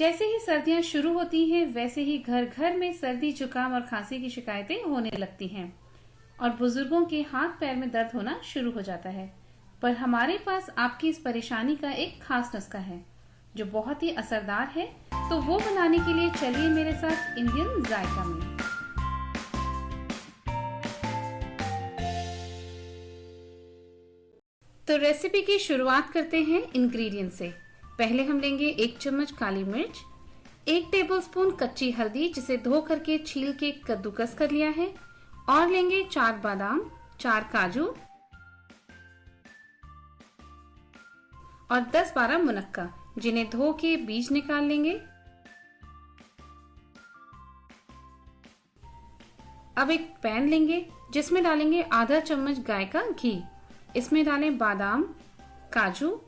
जैसे ही सर्दियां शुरू होती हैं वैसे ही घर घर में सर्दी जुकाम और खांसी की शिकायतें होने लगती हैं और बुजुर्गों के हाथ पैर में दर्द होना शुरू हो जाता है। पर हमारे पास आपकी इस परेशानी का एक खास नुस्खा है जो बहुत ही असरदार है। तो वो बनाने के लिए चलिए मेरे साथ इंडियन जायका में। तो रेसिपी की शुरुआत करते हैं इंग्रेडिएंट से। पहले हम लेंगे 1 चम्मच काली मिर्च, 1 टेबलस्पून कच्ची हल्दी जिसे धो करके छील के कद्दूकस कर लिया है, और लेंगे 4 बादाम, 4 काजू और 10-12 मुनक्का जिन्हें धो के बीज निकाल लेंगे। अब एक पैन लेंगे जिसमें डालेंगे आधा चम्मच गाय का घी। इसमें डालें बादाम, काजू,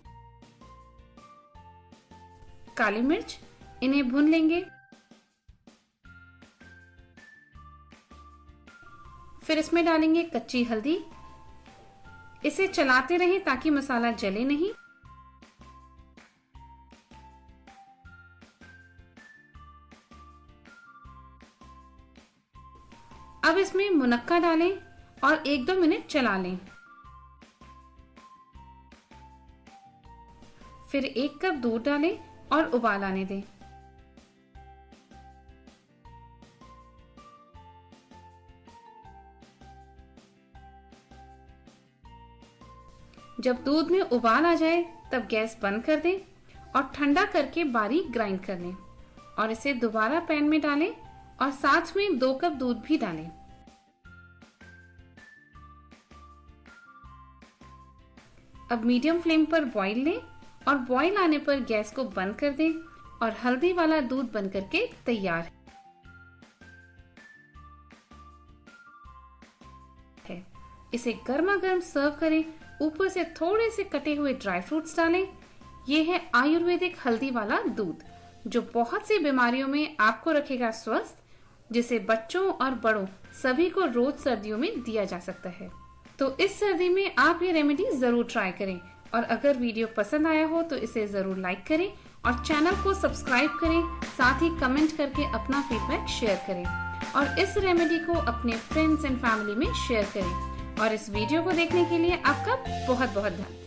काली मिर्च, इन्हें भून लेंगे। फिर इसमें डालेंगे कच्ची हल्दी। इसे चलाते रहें ताकि मसाला जले नहीं। अब इसमें मुनक्का डालें और 1-2 मिनट चला लें। फिर 1 कप दूध डालें और उबाल आने दें। जब दूध में उबाल आ जाए तब गैस बंद कर दें और ठंडा करके बारीक ग्राइंड कर लें और इसे दोबारा पैन में डालें और साथ में 2 कप दूध भी डालें। अब मीडियम फ्लेम पर बॉईल लें और बॉईल आने पर गैस को बंद कर दें और हल्दी वाला दूध बनकर के तैयार है। इसे गर्मा गर्म सर्व करें। ऊपर से थोड़े से कटे हुए ड्राई फ्रूट्स डालें। ये है आयुर्वेदिक हल्दी वाला दूध जो बहुत सी बीमारियों में आपको रखेगा स्वस्थ, जिसे बच्चों और बड़ों सभी को रोज सर्दियों में दिया जा सकता है। तो इस सर्दी में आप ये रेमेडी जरूर ट्राई करें और अगर वीडियो पसंद आया हो तो इसे जरूर लाइक करें और चैनल को सब्सक्राइब करें। साथ ही कमेंट करके अपना फीडबैक शेयर करें और इस रेमेडी को अपने फ्रेंड्स एंड फैमिली में शेयर करें। और इस वीडियो को देखने के लिए आपका बहुत बहुत धन्यवाद।